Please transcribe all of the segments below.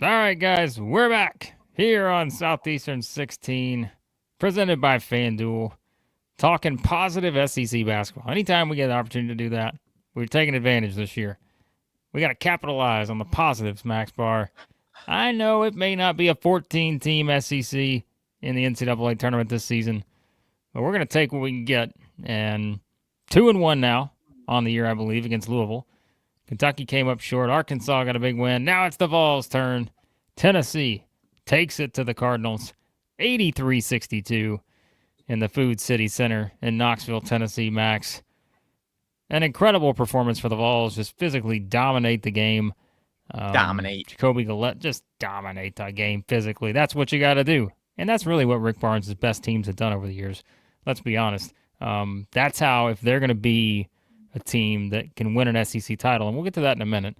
All right, guys, we're back here on Southeastern 16, presented by FanDuel, talking positive SEC basketball. Anytime we get an opportunity to do that, we're taking advantage this year. We got to capitalize on the positives, Max Barr. I know it may not be a 14-team SEC in the NCAA tournament this season, but we're going to take what we can get. And 2-1 now on the year, I believe, against Louisville. Kentucky came up short. Arkansas got a big win. Now it's the Vols' turn. Tennessee takes it to the Cardinals, 83-62 in the Food City Center in Knoxville, Tennessee, Max. An incredible performance for the Vols. Just physically dominate the game. Dominate. Jacoby Gillette just dominate that game physically. That's what you got to do. And that's really what Rick Barnes' best teams have done over the years. Let's be honest. That's how, if they're going to be a team that can win an SEC title, and we'll get to that in a minute,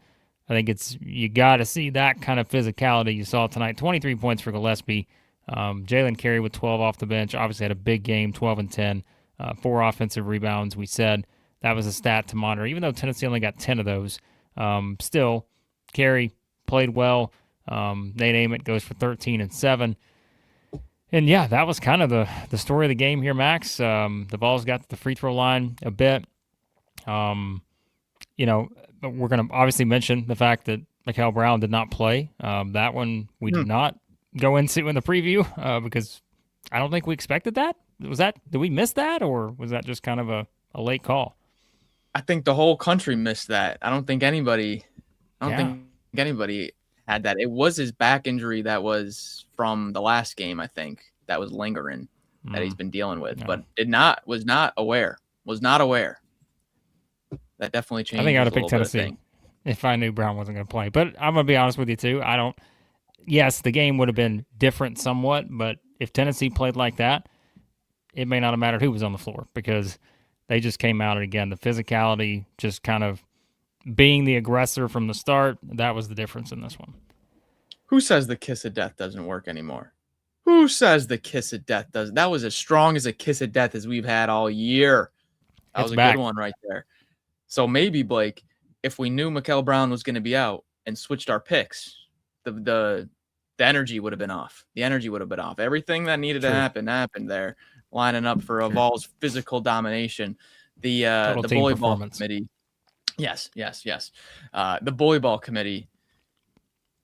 I think you got to see that kind of physicality you saw tonight. 23 points for Gillespie. Jaylen Carey with 12 off the bench. Obviously had a big game, 12 and 10. 4 offensive rebounds. We said that was a stat to monitor, even though Tennessee only got 10 of those. Still, Carey played well. Nate Ament goes for 13 and 7. And, yeah, that was kind of the story of the game here, Max. The Vols got to the free throw line a bit. We're going to obviously mention the fact that Mikel Brown did not play. That one we did not go into in the preview because I don't think we expected that. Did we miss that, or was that just kind of a late call? I think the whole country missed that. I don't think anybody had that. It was his back injury that was from the last game, I think, that was lingering that he's been dealing with, but was not aware. That definitely changed. I think I would have picked Tennessee if I knew Brown wasn't going to play. But I'm going to be honest with you, too. Yes, the game would have been different somewhat, but if Tennessee played like that, it may not have mattered who was on the floor because they just came out, and again, the physicality, just kind of being the aggressor from the start, that was the difference in this one. Who says the kiss of death doesn't work anymore? Who says the kiss of death doesn't? That was as strong as a kiss of death as we've had all year. That was a good one right there. So maybe, Blake, if we knew Mikel Brown was going to be out and switched our picks, the energy would have been off. The energy would have been off. Everything that needed to happen happened there, lining up for a Vols physical domination. The bully ball committee. Yes. The bully ball committee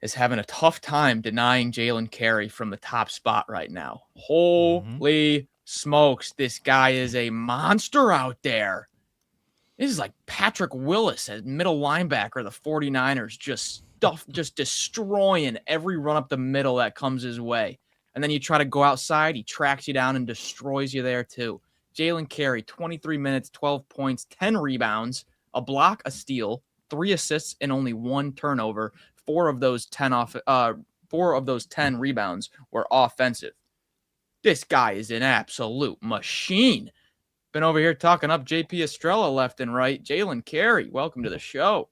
is having a tough time denying Jaylen Carey from the top spot right now. Holy smokes. This guy is a monster out there. This is like Patrick Willis as middle linebacker, the 49ers, just destroying every run up the middle that comes his way. And then you try to go outside, he tracks you down and destroys you there too. Jaylen Carey, 23 minutes, 12 points, 10 rebounds, a block, a steal, 3 assists, and only 1 turnover. 4 of those 10 rebounds were offensive. This guy is an absolute machine. Been over here talking up JP Estrella left and right. Jaylen Carey, welcome to the show.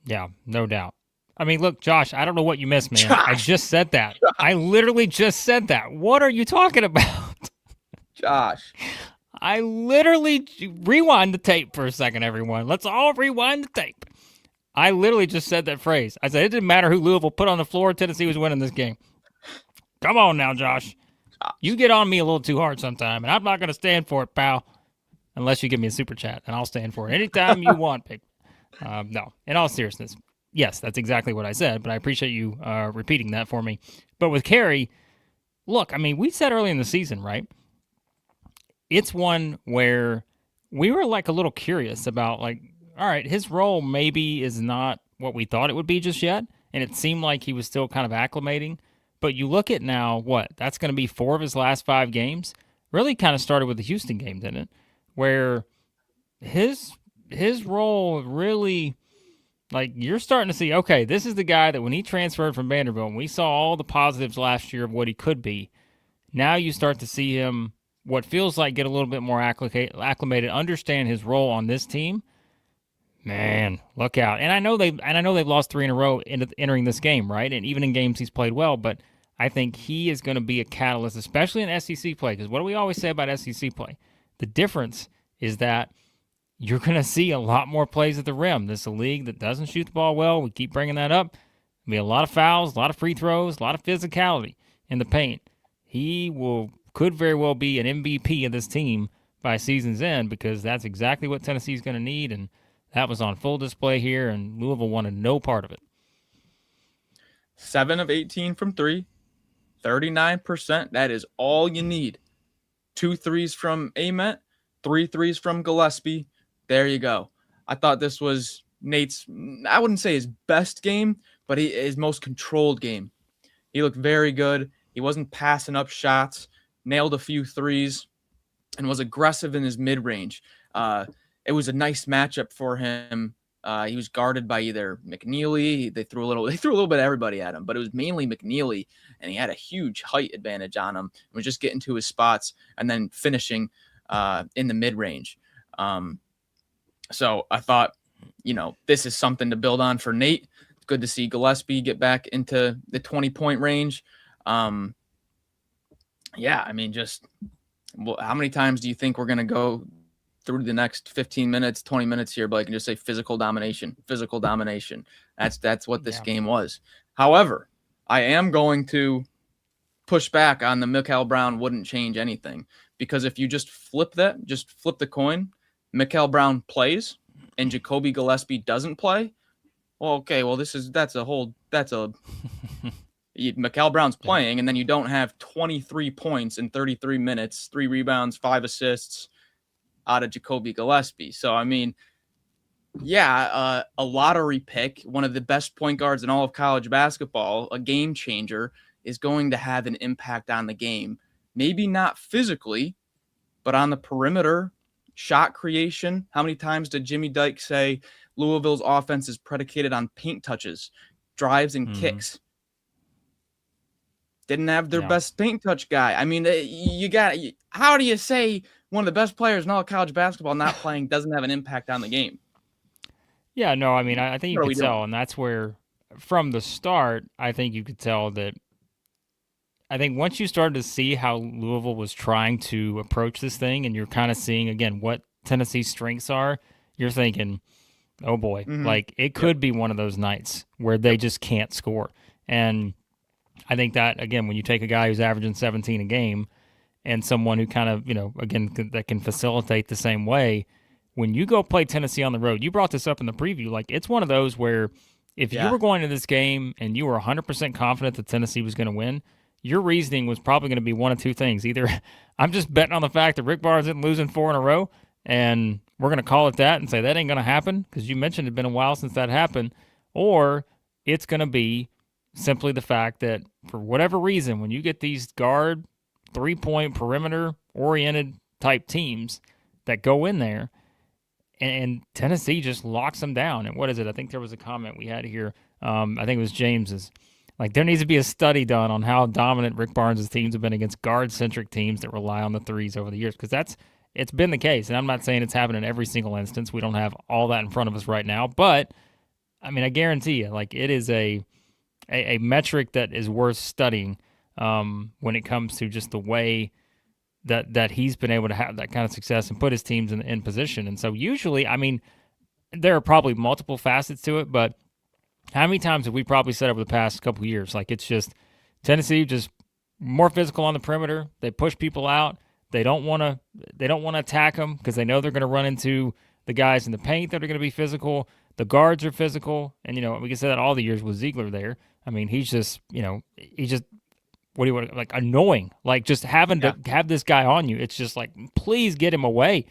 Yeah, no doubt. I mean, look, Josh, I don't know what you missed, man. I just said that. I literally just said that. What are you talking about? Josh. I literally rewind the tape for a second, everyone. Let's all rewind the tape. I literally just said that phrase. I said it didn't matter who Louisville put on the floor. Tennessee was winning this game. Come on now, Josh. You get on me a little too hard sometime, and I'm not going to stand for it, pal, unless you give me a super chat, and I'll stand for it anytime you want, baby. No, in all seriousness, yes, that's exactly what I said, but I appreciate you repeating that for me. But with Carey, look, I mean, we said early in the season, right? It's one where we were like a little curious about, like, all right, his role maybe is not what we thought it would be just yet, and it seemed like he was still kind of acclimating. But you look at now, that's going to be 4 of his last 5 games. Really kind of started with the Houston game, didn't it? Where his role really, like, you're starting to see, okay, this is the guy that when he transferred from Vanderbilt, and we saw all the positives last year of what he could be, now you start to see him, what feels like, get a little bit more acclimated, understand his role on this team. Man, look out. And I know they've lost 3 in a row entering this game, right? And even in games he's played well, but I think he is going to be a catalyst, especially in SEC play, because what do we always say about SEC play? The difference is that you're going to see a lot more plays at the rim. This is a league that doesn't shoot the ball well. We keep bringing that up. be a lot of fouls, a lot of free throws, a lot of physicality in the paint. He could very well be an MVP of this team by season's end because that's exactly what Tennessee's going to need, and that was on full display here, and Louisville wanted no part of it. 7 of 18 from 3, 39%. That is all you need. 2 threes from Ament, 3 threes from Gillespie. There you go. I thought this was Nate's, I wouldn't say his best game, but his most controlled game. He looked very good. He wasn't passing up shots, nailed a few threes, and was aggressive in his mid-range. It was a nice matchup for him. He was guarded by either McNeely. They threw a little bit of everybody at him, but it was mainly McNeely, and he had a huge height advantage on him. He was just getting to his spots and then finishing in the mid-range. So I thought, this is something to build on for Nate. It's good to see Gillespie get back into the 20-point range. Just how many times do you think we're going to go through the next 15 minutes, 20 minutes here, Blake, and just say physical domination? That's what this game was. However, I am going to push back on the Mikal Brown wouldn't change anything, because if you just flip the coin, Mikal Brown plays and Jacoby Gillespie doesn't play. Well, Mikal Brown's playing, and then you don't have 23 points in 33 minutes, 3 rebounds, 5 assists out of Jacoby Gillespie. So, a lottery pick, one of the best point guards in all of college basketball, a game changer, is going to have an impact on the game. Maybe not physically, but on the perimeter, shot creation. How many times did Jimmy Dike say Louisville's offense is predicated on paint touches, drives, and kicks? Didn't have their best paint touch guy. How do you say one of the best players in all of college basketball not playing doesn't have an impact on the game? Yeah, no, I think you could tell, and that's where, from the start, I think you could tell that. I think once you started to see how Louisville was trying to approach this thing, and you're kind of seeing, again, what Tennessee's strengths are, you're thinking, oh boy, it could be one of those nights where they just can't score. And I think that, again, when you take a guy who's averaging 17 a game and someone who kind of, that can facilitate the same way, when you go play Tennessee on the road, you brought this up in the preview, it's one of those where if you were going to this game and you were 100% confident that Tennessee was going to win, your reasoning was probably going to be one of two things. Either I'm just betting on the fact that Rick Barnes isn't losing 4 in a row, and we're going to call it that and say that ain't going to happen because you mentioned it'd been a while since that happened, or it's going to be simply the fact that for whatever reason, when you get these guard, 3-point, perimeter-oriented type teams that go in there, and Tennessee just locks them down. And what is it? I think there was a comment we had here. I think it was James's. There needs to be a study done on how dominant Rick Barnes' teams have been against guard-centric teams that rely on the threes over the years, because it's been the case. And I'm not saying it's happened in every single instance. We don't have all that in front of us right now. But, I guarantee you, it is a metric that is worth studying when it comes to just the way that he's been able to have that kind of success and put his teams in position. And so usually, there are probably multiple facets to it, but how many times have we probably said over the past couple of years, it's just Tennessee just more physical on the perimeter. They push people out. They don't want to attack them because they know they're going to run into the guys in the paint that are going to be physical. The guards are physical, and we can say that all the years with Ziegler there. He's just what do you want, annoying, just having to have this guy on you. It's just please get him away,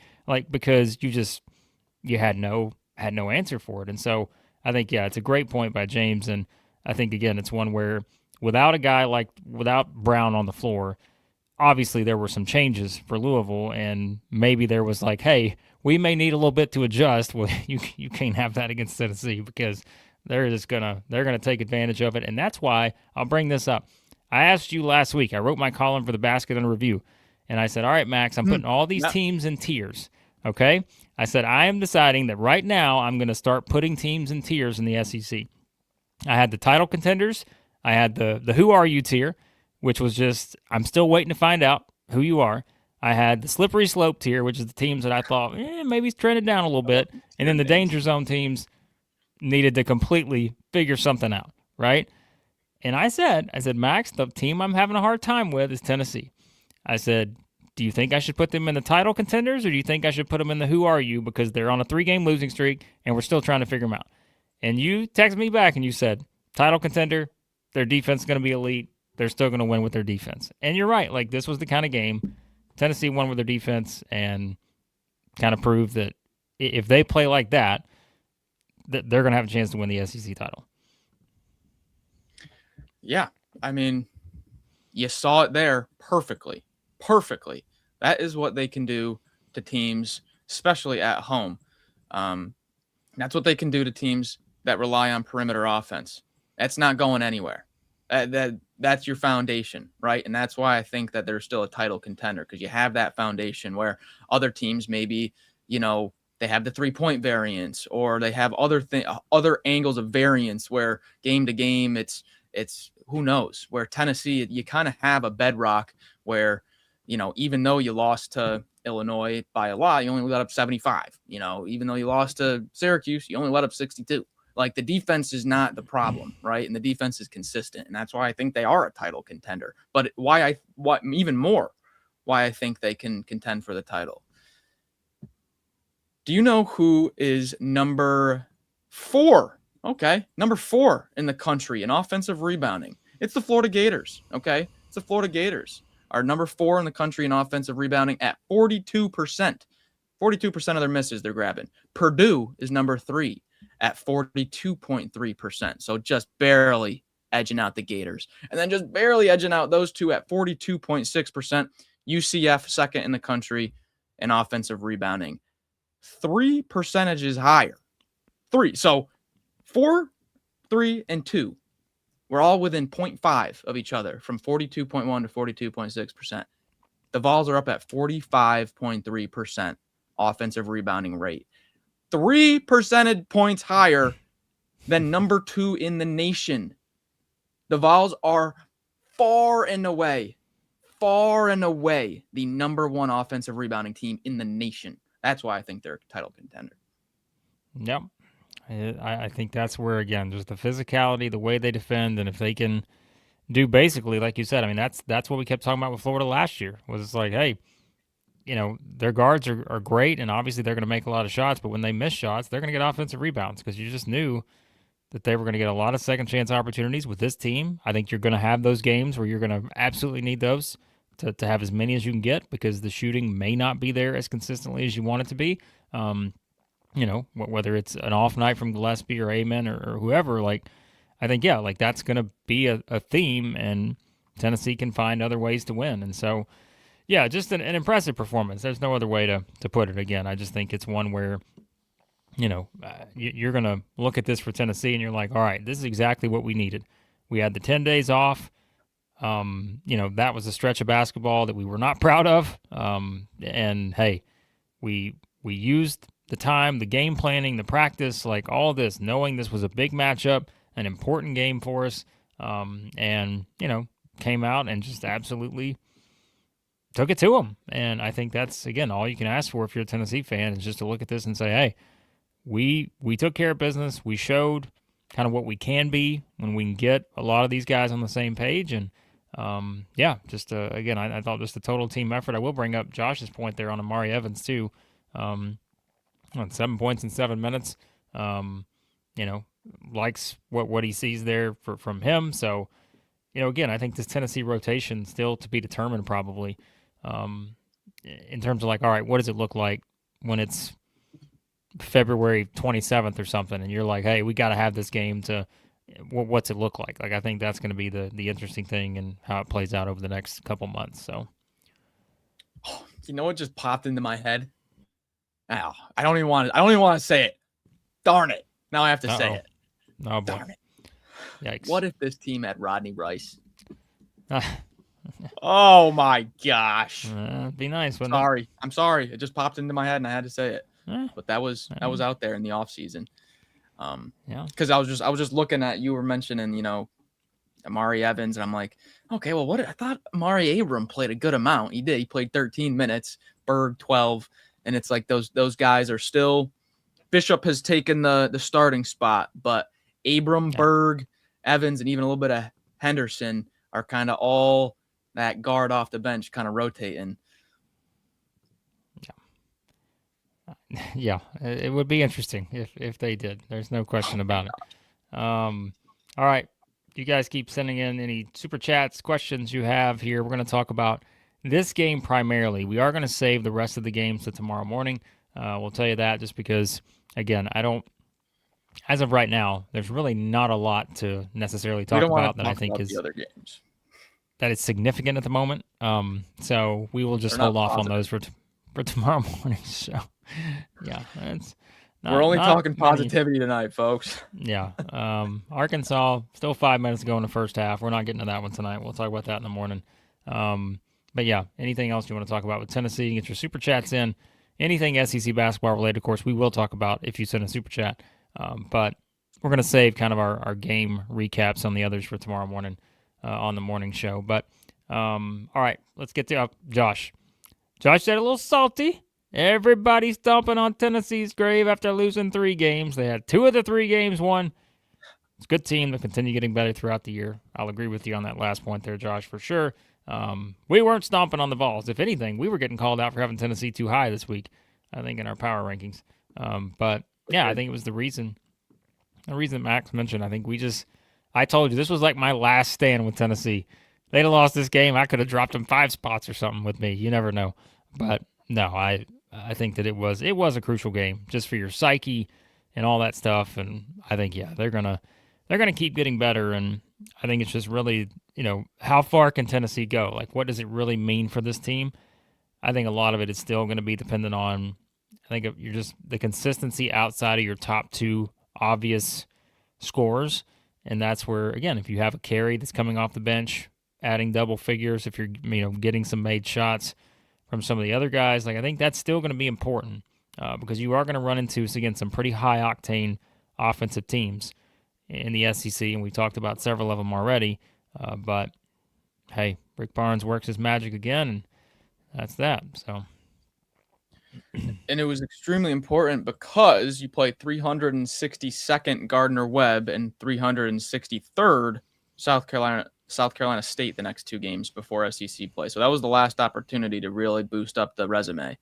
because you had no answer for it. And so I think, it's a great point by James. And I think, again, it's one where without a guy without Brown on the floor, obviously there were some changes for Louisville, and maybe there was hey, we may need a little bit to adjust. Well, you can't have that against Tennessee because they're gonna take advantage of it. And that's why I'll bring this up. I asked you last week, I wrote my column for the Basket and Review, and I said, all right, Max, I'm putting all these teams in tiers, okay? I said, I am deciding that right now I'm going to start putting teams in tiers in the SEC. I had the title contenders. I had the who are you tier, which was just, I'm still waiting to find out who you are. I had the slippery slope tier, which is the teams that I thought, maybe it's trended down a little bit. And then the danger zone teams needed to completely figure something out, right? And I said, Max, the team I'm having a hard time with is Tennessee. I said, do you think I should put them in the title contenders, or do you think I should put them in the who are you, because they're on a 3-game losing streak and we're still trying to figure them out? And you texted me back and you said, title contender, their defense is going to be elite. They're still going to win with their defense. And you're right. Like, this was the kind of game Tennessee won with their defense and kind of proved that if they play like that, they're going to have a chance to win the SEC title. Yeah. I mean, you saw it there perfectly. Perfectly. That is what they can do to teams, especially at home. That's what they can do to teams that rely on perimeter offense. That's not going anywhere. That's your foundation, right? And that's why I think that they're still a title contender, because you have that foundation where other teams maybe, they have the 3-point variance, or they have other angles of variance where game to game it's who knows, where Tennessee, you kind of have a bedrock where, even though you lost to Illinois by a lot, you only let up 75. Even though you lost to Syracuse, you only let up 62. Like, the defense is not the problem, right? And the defense is consistent, and that's why I think they are a title contender. But even more why I think they can contend for the title. Do you know who is number 4? Okay, number 4 in the country in offensive rebounding. It's the Florida Gators. Okay, it's the Florida Gators are number 4 in the country in offensive rebounding at 42%. 42% of their misses they're grabbing. Purdue is number 3 at 42.3%. So just barely edging out the Gators. And then just barely edging out those two at 42.6%. UCF second in the country in offensive rebounding. 3 percentages higher. 3. So 4, 3, and 2. We're all within 0.5 of each other, from 42.1 to 42.6%. The Vols are up at 45.3% offensive rebounding rate. 3 percentage points higher than number 2 in the nation. The Vols are far and away the number 1 offensive rebounding team in the nation. That's why I think they're a title contender. Yep. I think that's where, again, just the physicality, the way they defend, and if they can do basically, like you said, I mean, that's what we kept talking about with Florida last year, was it's like, hey, their guards are great, and obviously they're going to make a lot of shots, but when they miss shots, they're going to get offensive rebounds, because you just knew that they were going to get a lot of second chance opportunities with this team. I think you're going to have those games where you're going to absolutely need those to have as many as you can get, because the shooting may not be there as consistently as you want it to be. Whether it's an off night from Gillespie or Ament or whoever, like, I think, yeah, like, that's going to be a theme, and Tennessee can find other ways to win. And so, yeah, just an impressive performance. There's no other way to put it. Again, I just think it's one where, you're going to look at this for Tennessee and you're like, all right, this is exactly what we needed. We had the 10 days off. That was a stretch of basketball that we were not proud of. And hey, we used the time, the game planning, the practice, like all this, knowing this was a big matchup, an important game for us, and came out and just absolutely took it to them. And I think that's, again, all you can ask for if you're a Tennessee fan, is just to look at this and say, hey, we took care of business. We showed kind of what we can be when we can get a lot of these guys on the same page. And again, I thought just a total team effort. I will bring up Josh's point there on Amari Evans too. On 7 points in 7 minutes, likes what he sees there from him. So, again, I think this Tennessee rotation still to be determined probably, in terms of like, all right, what does it look like when it's February 27th or something, and you're like, hey, we got to have this game to, what's it look like? Like, I think that's going to be the interesting thing and how it plays out over the next couple months. So, what just popped into my head? Now, I don't even want to say it. Darn it. Now I have to say it. Oh, boy. Darn it. Yikes. What if this team had Rodney Rice? Oh, my gosh. It'd be nice, wouldn't it? I'm sorry. It just popped into my head and I had to say it. But that was out there in the offseason. Because I was just looking at, you were mentioning, Amari Evans, and I'm like, okay, well, I thought Amari Abram played a good amount. He did. He played 13 minutes, Berg 12. And it's like those guys are still, Bishop has taken the starting spot, but Abram, Berg, Evans and even a little bit of Henderson are kind of all that guard off the bench kind of rotating. Yeah, it would be interesting if they did. There's no question about it. All right. You guys keep sending in any super chats, questions you have here. We're going to talk about this game primarily. We are going to save the rest of the games to tomorrow morning. We'll tell you that just because, again, as of right now, there's really not a lot to necessarily talk about that I think is the other games. That is significant at the moment. So we will just hold off on those for tomorrow morning. So, yeah, we're only talking positivity tonight, folks. Yeah. Arkansas, still 5 minutes to go in the first half. We're not getting to that one tonight. We'll talk about that in the morning. But yeah, anything else you want to talk about with Tennessee? You can get your super chats in. Anything SEC basketball related, of course, we will talk about if you send a super chat. But we're going to save kind of our game recaps on the others for tomorrow morning on the morning show. But all right, let's get to Josh. Josh said a little salty. Everybody's stomping on Tennessee's grave after losing 3 games. They had 2 of the 3 games won. It's a good team. They'll continue getting better throughout the year. I'll agree with you on that last point there, Josh, for sure. We weren't stomping on the Vols. If anything, we were getting called out for having Tennessee too high this week, I think, in our power rankings. But, yeah, I think it was the reason Max mentioned. I think I told you, this was like my last stand with Tennessee. They'd have lost this game. I could have dropped them 5 spots or something with me. You never know. But, no, I think that it was a crucial game just for your psyche and all that stuff. And I think, yeah, they're gonna keep getting better. And I think it's just really, how far can Tennessee go? Like, what does it really mean for this team? I think a lot of it is still going to be dependent on, I think, you're just the consistency outside of your top 2 obvious scorers. And that's where, again, if you have a Carey that's coming off the bench, adding double figures, if you're, getting some made shots from some of the other guys, like, I think that's still going to be important because you are going to run into, again, some pretty high-octane offensive teams in the SEC, and we talked about several of them already. But, hey, Rick Barnes works his magic again, and that's that. So, and it was extremely important because you played 362nd Gardner-Webb and 363rd South Carolina State the next 2 games before SEC play. So that was the last opportunity to really boost up the resume.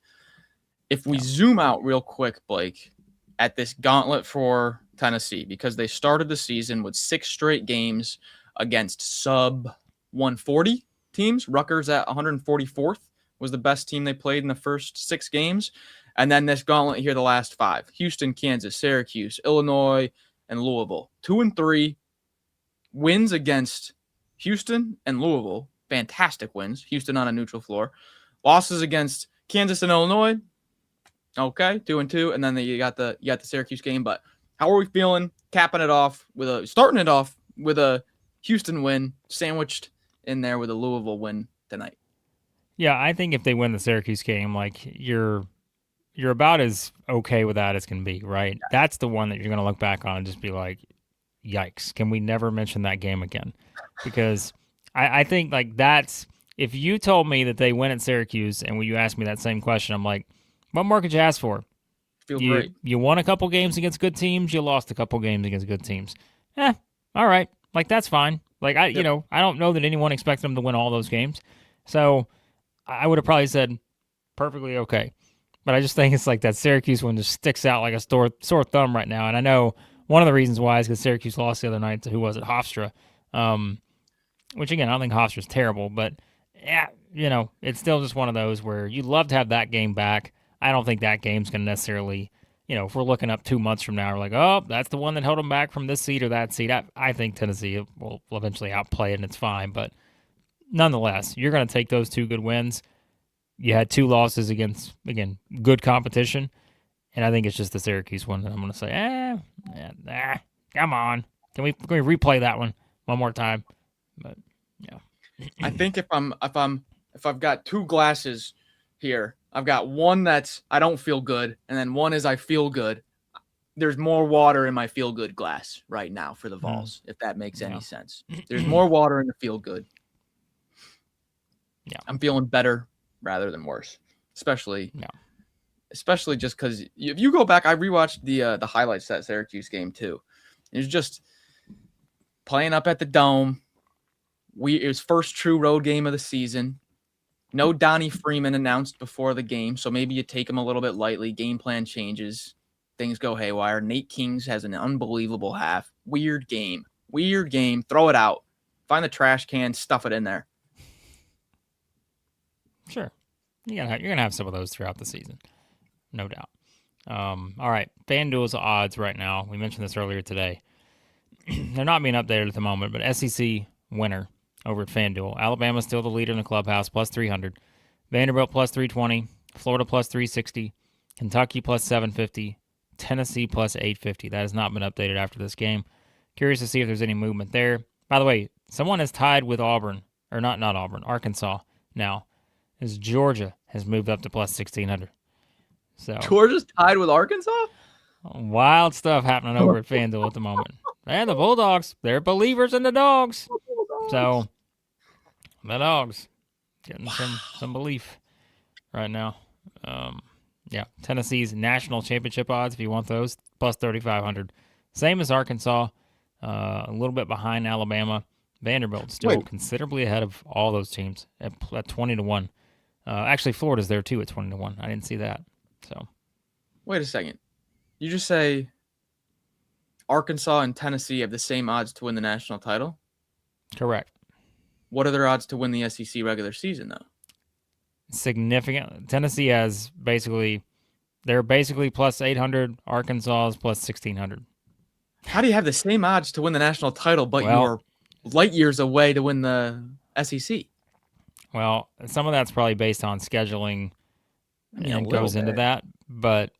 If we zoom out real quick, Blake, at this gauntlet for Tennessee, because they started the season with 6 straight games against sub 140 teams. Rutgers at 144th was the best team they played in the first 6 games. And then this gauntlet here, the last 5. Houston, Kansas, Syracuse, Illinois, and Louisville. 2 and 3 wins against Houston and Louisville, fantastic wins. Houston on a neutral floor. Losses against Kansas and Illinois, okay, 2 and 2, and then you got the Syracuse game. But how are we feeling? Starting it off with a Houston win, sandwiched in there with a Louisville win tonight. Yeah, I think if they win the Syracuse game, like you're about as okay with that as can be, right? Yeah. That's the one that you're going to look back on and just be like, yikes, can we never mention that game again? Because I think like that's, if you told me that they win at Syracuse and when you asked me that same question, I'm like, what more could you ask for? Feel great. You won a couple games against good teams. You lost a couple games against good teams. All right. Like, that's fine. Like, I don't know that anyone expected them to win all those games. So I would have probably said perfectly okay. But I just think it's like that Syracuse one just sticks out like a sore thumb right now. And I know one of the reasons why is because Syracuse lost the other night to, who was it, Hofstra. Which, again, I don't think Hofstra's terrible. But, yeah, it's still just one of those where you'd love to have that game back. I don't think that game's going to necessarily, if we're looking up 2 months from now, we're like, oh, that's the one that held them back from this seed or that seed. I think Tennessee will eventually outplay it, and it's fine. But nonetheless, you're going to take those 2 good wins. You had 2 losses against, again, good competition. And I think it's just the Syracuse one that I'm going to say, come on. Can we replay that one more time? But, yeah. I think if I've got 2 glasses here, I've got one that's I don't feel good, and then one is I feel good. There's more water in my feel good glass right now for the Vols, if that makes any sense. There's more water in the feel good. Yeah, I'm feeling better rather than worse, especially just because if you go back, I rewatched the highlights of that Syracuse game too. It's just playing up at the Dome. It was first true road game of the season. No Donnie Freeman announced before the game, so maybe you take him a little bit lightly. Game plan changes. Things go haywire. Nate Kings has an unbelievable half. Weird game. Throw it out. Find the trash can, stuff it in there. Sure. You're gonna have some of those throughout the season. No doubt. All right. FanDuel's odds right now. We mentioned this earlier today. They're not being updated at the moment, but SEC winner over at FanDuel. Alabama's still the leader in the clubhouse, plus 300. Vanderbilt plus 320. Florida plus 360. Kentucky plus 750. Tennessee plus 850. That has not been updated after this game. Curious to see if there's any movement there. By the way, someone is tied with Auburn, or not Auburn, Arkansas now, as Georgia has moved up to plus 1,600. So Georgia's tied with Arkansas? Wild stuff happening over at FanDuel at the moment. And the Bulldogs, they're believers in the Dogs. So the Dogs getting some belief right now. Yeah, Tennessee's national championship odds, if you want those, plus 3,500. Same as Arkansas, a little bit behind Alabama. Vanderbilt still considerably ahead of all those teams at 20-1. Actually, Florida's there too at 20-1. I didn't see that. So, wait a second. You just say Arkansas and Tennessee have the same odds to win the national title? Correct. What are their odds to win the SEC regular season, though? Significant. Tennessee has they're basically plus 800. Arkansas is plus 1,600. How do you have the same odds to win the national title, but you're light years away to win the SEC? Well, some of that's probably based on scheduling and goes into that. But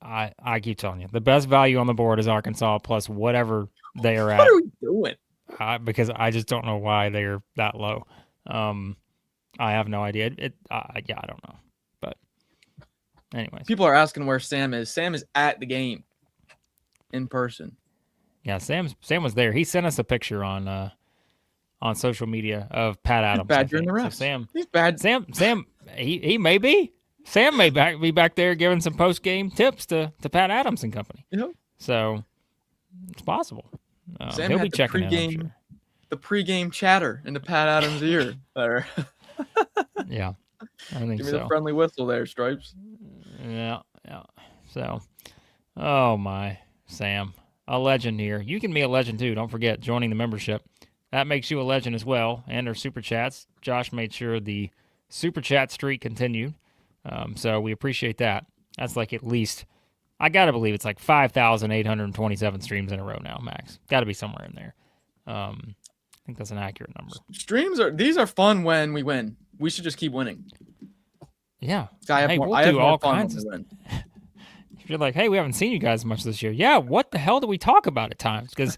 I keep telling you, the best value on the board is Arkansas plus whatever they are at. What are we doing? Because I just don't know why they're that low. I have no idea. I don't know. But anyways. People are asking where Sam is. Sam is at the game in person. Yeah, Sam was there. He sent us a picture on social media of Pat Adams. He's bad during the refs. So Sam, he's bad. Sam, he may be. Sam may be back there giving some post-game tips to Pat Adams and company. Yep. So it's possible. Sam he'll had be checking in, the pregame chatter into Pat Adams' ear. There. Yeah, I think Give me the friendly whistle there, Stripes. Yeah. So, oh my, Sam, a legend here. You can be a legend too. Don't forget joining the membership. That makes you a legend as well. And our super chats. Josh made sure the super chat streak continued. So we appreciate that. That's like at least, I got to believe it's like 5,827 streams in a row now, Max. Got to be somewhere in there. I think that's an accurate number. These are fun when we win. We should just keep winning. Yeah. We'll do all kinds of win. You're like, hey, we haven't seen you guys much this year. Yeah, what the hell do we talk about at times? Because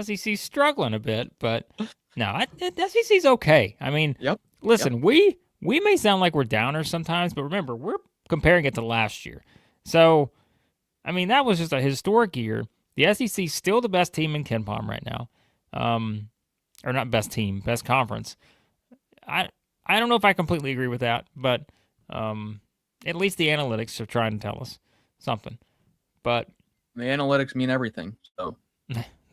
SEC's struggling a bit, but no, SEC's okay. I mean, listen, we may sound like we're downers sometimes, but remember, we're comparing it to last year. So, I mean, that was just a historic year. The SEC's still the best team in KenPom right now. Or not best team, best conference. I don't know if I completely agree with that, but at least the analytics are trying to tell us something. But the analytics mean everything. So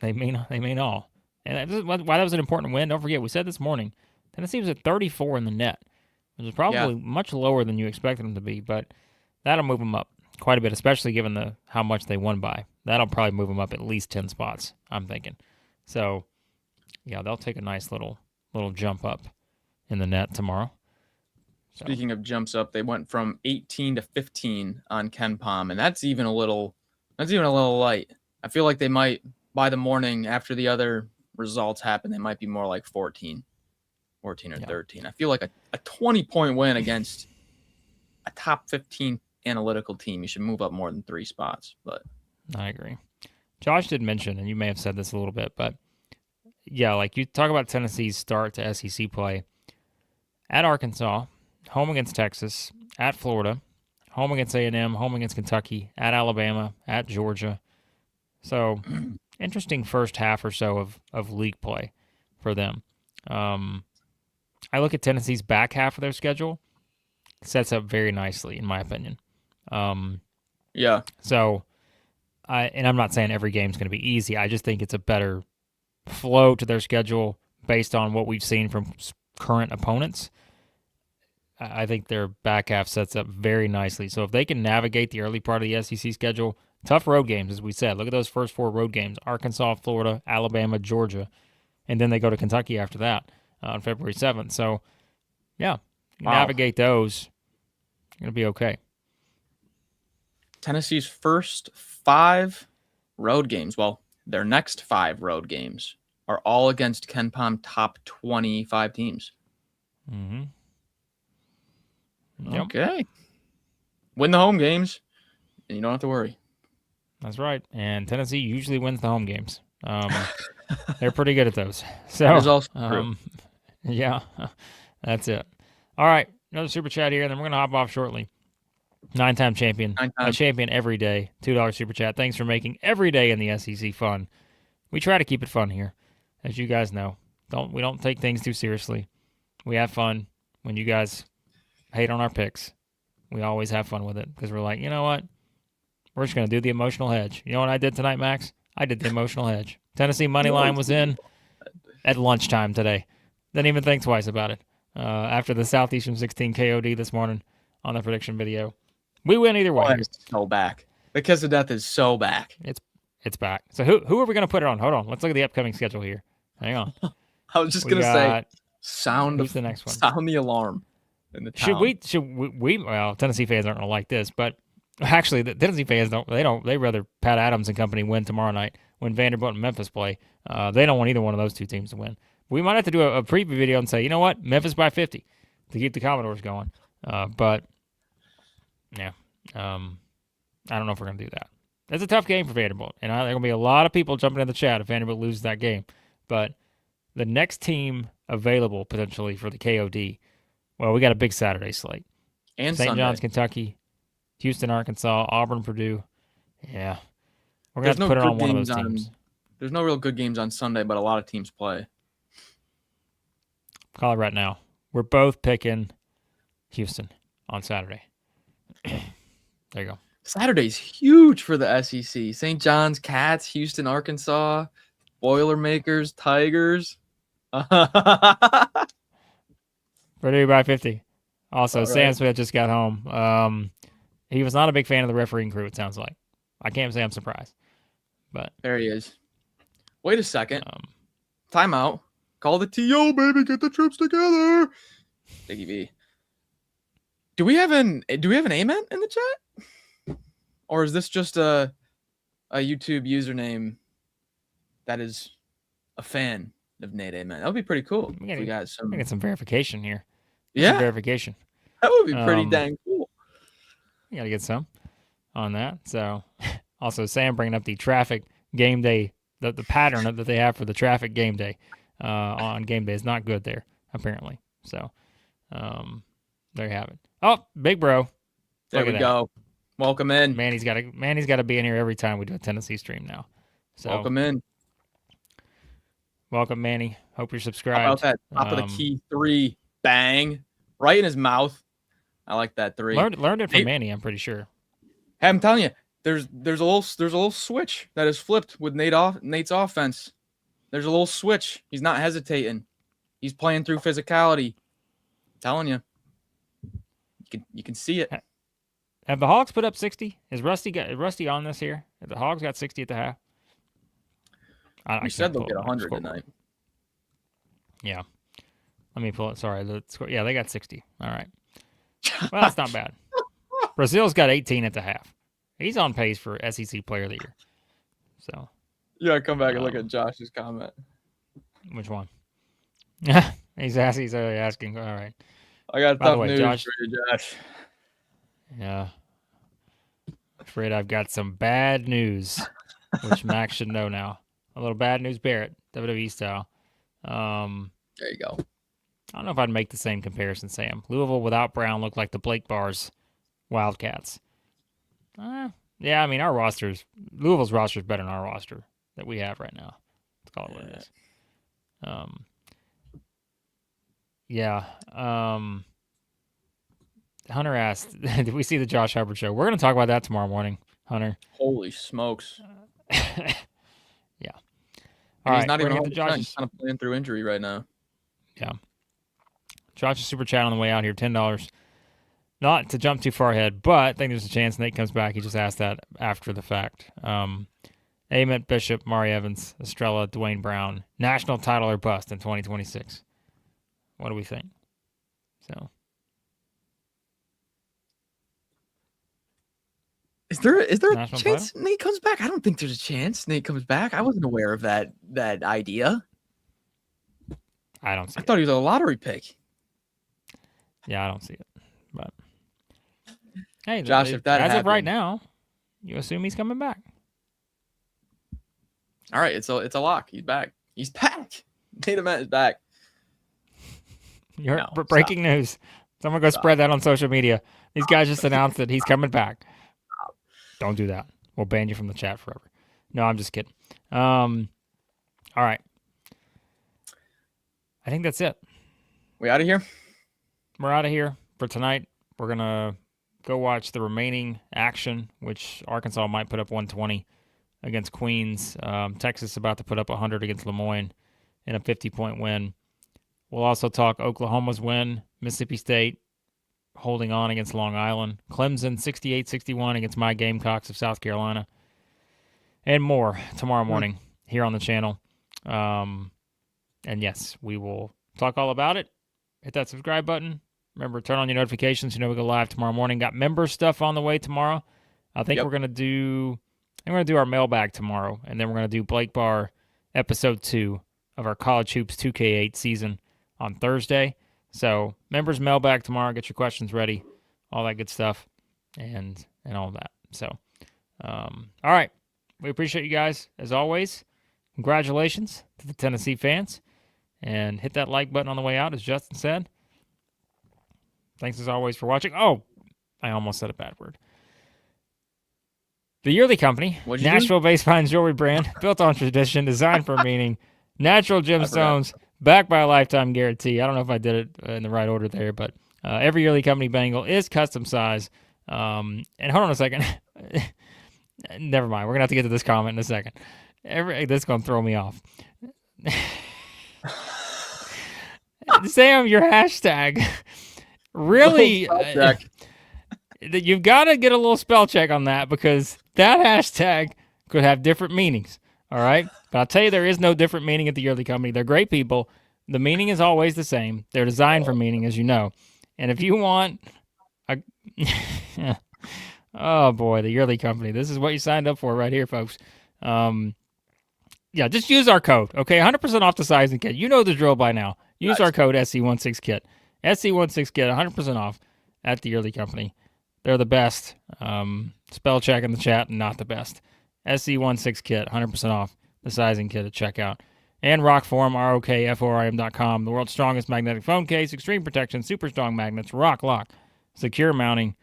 they mean all. And that's why that was an important win. Don't forget, we said this morning, Tennessee was at 34 in the net, which is probably much lower than you expected them to be, but that'll move them up quite a bit, especially given how much they won by. That'll probably move them up at least 10 spots, I'm thinking. So, yeah, they'll take a nice little jump up in the net tomorrow. So. Speaking of jumps up, they went from 18 to 15 on KenPom, and that's even a little light. I feel like they might, by the morning after the other results happen, they might be more like 14 or 13. I feel like a 20-point win against a top 15 analytical team, you should move up more than 3 spots. But I agree. Josh did mention, and you may have said this a little bit, but yeah, like you talk about Tennessee's start to SEC play at Arkansas, home against Texas, at Florida, home against A&M, home against Kentucky, at Alabama, at Georgia. So interesting first half or so of league play for them. I look at Tennessee's back half of their schedule, sets up very nicely, in my opinion. Yeah. So, I'm not saying every game's going to be easy. I just think it's a better flow to their schedule based on what we've seen from current opponents, I think their back half sets up very nicely. So if they can navigate the early part of the SEC schedule, tough road games, as we said. Look at those first 4 road games: Arkansas, Florida, Alabama, Georgia, and then they go to Kentucky after that on February 7th. So, yeah, navigate those. You're going to be okay. Tennessee's first 5 road games, well, their next 5 road games are all against KenPom top 25 teams. Mm-hmm. Yep. Okay. Win the home games, and you don't have to worry. That's right. And Tennessee usually wins the home games. They're pretty good at those. So, that is also true. Yeah, that's it. All right, another super chat here, and then we're going to hop off shortly. 9-time champion. A champion every day. $2 super chat. Thanks for making every day in the SEC fun. We try to keep it fun here, as you guys know. We don't take things too seriously. We have fun. When you guys hate on our picks, we always have fun with it because we're like, you know what? We're just going to do the emotional hedge. You know what I did tonight, Max? I did the emotional hedge. Tennessee money line was in at lunchtime today. Didn't even think twice about it. After the Southeastern 16 KOD this morning on the prediction video. We win either way. It's so back. The kiss of death is so back. It's back. So who are we going to put it on? Hold on. Let's look at the upcoming schedule here. Hang on. I was just going to say, who's the next one? Sound the alarm in the town. Should we well, Tennessee fans aren't going to like this, but actually the Tennessee fans they'd rather Pat Adams and company win tomorrow night when Vanderbilt and Memphis play. They don't want either one of those two teams to win. We might have to do a preview video and say, you know what? Memphis by 50 to keep the Commodores going. But yeah, I don't know if we're going to do that. It's a tough game for Vanderbilt, and there are going to be a lot of people jumping in the chat if Vanderbilt loses that game. But the next team available potentially for the KOD, well, we got a big Saturday slate. And St. Sunday. John's, Kentucky, Houston, Arkansas, Auburn, Purdue. Yeah. We're going to have to put it on one of those teams. There's no real good games on Sunday, but a lot of teams play. Call it right now. We're both picking Houston on Saturday. There you go. Saturday's huge for the SEC. St. John's, Cats, Houston, Arkansas, Boilermakers, Tigers. Purdue by 50. Also, right. Sam Smith just got home. He was not a big fan of the refereeing crew, it sounds like. I can't say I'm surprised. But there he is. Wait a second. Timeout. Call the TO, baby. Get the troops together. Biggie V. Do we have an Ament in the chat? Or is this just a YouTube username that is a fan of Nate Ament? That would be pretty cool. We got some verification here. Yeah. Some verification. That would be pretty dang cool. We got to get some on that. So, also, Sam bringing up the traffic game day, the pattern that they have for the traffic game day on game day is not good there, apparently. So, there you have it. Oh, big bro. There we go. Welcome in. Manny's got to be in here every time we do a Tennessee stream now. So welcome in. Welcome, Manny. Hope you're subscribed. How about that top of the key 3 bang right in his mouth? I like that 3. Learned it from Manny, I'm pretty sure. Hey, I'm telling you, there's a little switch that is flipped with Nate's offense. There's a little switch. He's not hesitating. He's playing through physicality. I'm telling you. You can see it. Have the Hogs put up 60? Is Rusty on this here? Have the Hogs got 60 at the half? We said they'll get 100 tonight. Yeah. Let me pull it. Sorry. Yeah, they got 60. All right. Well, that's not bad. Brazil's got 18 at the half. He's on pace for SEC Player of the Year. So. Yeah, come back and look at Josh's comment. Which one? He's asking. All right. I got tough news for you, Josh. Yeah. Afraid I've got some bad news, which Max should know now. A little bad news Barrett, WWE style. There you go. I don't know if I'd make the same comparison, Sam. Louisville without Brown looked like the Blake Bars Wildcats. Yeah, I mean, Louisville's roster is better than our roster that we have right now. Let's call it what it is. Yeah. Hunter asked, did we see the Josh Hubbard show? We're going to talk about that tomorrow morning, Hunter. Holy smokes. Yeah. All he's right, not we're even gonna get to 100%. He's Josh's. kind of playing through injury right now. Yeah. Josh's super chat on the way out here, $10. Not to jump too far ahead, but I think there's a chance Nate comes back. He just asked that after the fact. Ament, Bishop, Mari Evans, Estrella, Dwayne Brown, national title or bust in 2026. What do we think? So, Is there a national chance title? Nate comes back? I don't think there's a chance Nate comes back. I wasn't aware of that idea. I don't see I it. thought he was a lottery pick. Yeah, I don't see it. But hey, Josh, if that as happened, of right now, you assume he's coming back. All right, it's a lock. He's back. He's back. Nate Ament is back. You heard breaking news. Someone go spread that on social media. These guys just announced that he's coming back. Don't do that. We'll ban you from the chat forever. No, I'm just kidding. All right. I think that's it. We out of here? We're out of here for tonight. We're going to go watch the remaining action, which Arkansas might put up 120 against Queens. Texas about to put up 100 against Lemoyne in a 50-point win. We'll also talk Oklahoma's win, Mississippi State holding on against Long Island, Clemson 68-61 against my Gamecocks of South Carolina, and more tomorrow morning here on the channel. And yes, we will talk all about it. Hit that subscribe button. Remember, turn on your notifications. You know we go live tomorrow morning. Got member stuff on the way tomorrow. I think we're gonna do our mailbag tomorrow, and then we're gonna do Blake Barr episode 2 of our College Hoops 2K8 season on Thursday. So members mailbag tomorrow. Get your questions ready, all that good stuff, and all that. So, all right, we appreciate you guys as always. Congratulations to the Tennessee fans, and hit that like button on the way out, as Justin said. Thanks as always for watching. Oh, I almost said a bad word. The Yearly Company, Nashville-based fine jewelry brand, built on tradition, designed for meaning, natural gemstones, backed by a lifetime guarantee. I don't know if I did it in the right order there, but every Yearly Company bangle is custom size. And hold on a second. Never mind. We're going to have to get to this comment in a second. This is going to throw me off. Sam, your hashtag. Really, you've got to get a little spell check on that, because that hashtag could have different meanings. All right? But I'll tell you, there is no different meaning at the Yearly Company. They're great people. The meaning is always the same. They're designed for meaning, as you know. And if you want a... oh, boy, the Yearly Company. This is what you signed up for right here, folks. Yeah, just use our code, okay? 100% off the sizing kit. You know the drill by now. Use our code SC16KIT. SC16KIT, 100% off at the Yearly Company. They're the best. Spell check in the chat, not the best. SC16KIT, 100% off the sizing kit at checkout. And ROKFORM, ROKFORM.com, the world's strongest magnetic phone case, extreme protection, super strong magnets, rock lock, secure mounting,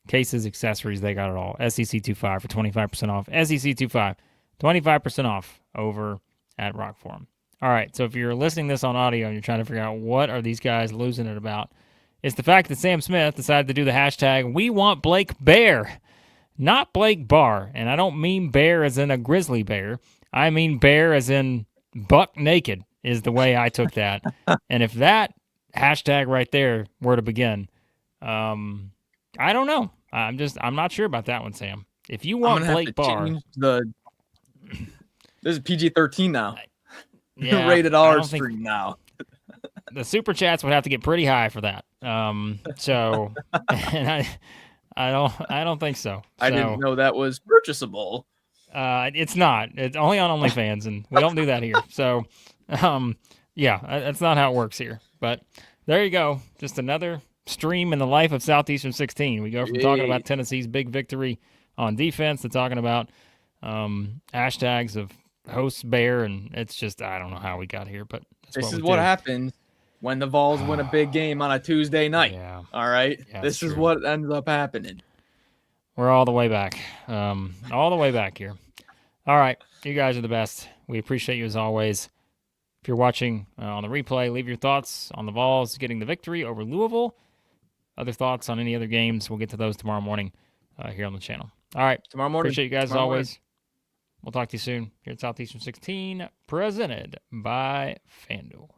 cases, accessories, they got it all. SEC25 for 25% off. SEC25, 25% off over at ROKFORM. All right, so if you're listening to this on audio and you're trying to figure out what are these guys losing it about, it's the fact that Sam Smith decided to do the hashtag We Want Blake Bear, not Blake Barr. And I don't mean bear as in a grizzly bear. I mean bear as in buck naked is the way I took that. And if that hashtag right there were to begin, I don't know. I'm not sure about that one, Sam. If you want Blake Barr, this is PG-13 now. Yeah, rated R stream now. The super chats would have to get pretty high for that. So, and I don't think so. I didn't know that was purchasable. It's not. It's only on OnlyFans, and we don't do that here. So, yeah, that's not how it works here. But there you go. Just another stream in the life of Southeastern 16. We go from talking about Tennessee's big victory on defense to talking about hashtags of hosts bear, and it's just, I don't know how we got here, but this is what happens when the Vols win a big game on a Tuesday night. Yeah. All right. Yeah, this is what ends up happening. We're all the way back. All the way back here. All right. You guys are the best. We appreciate you as always. If you're watching on the replay, leave your thoughts on the Vols getting the victory over Louisville. Other thoughts on any other games, we'll get to those tomorrow morning here on the channel. All right. Tomorrow morning. Appreciate you guys as always. We'll talk to you soon here at Southeastern 16, presented by FanDuel.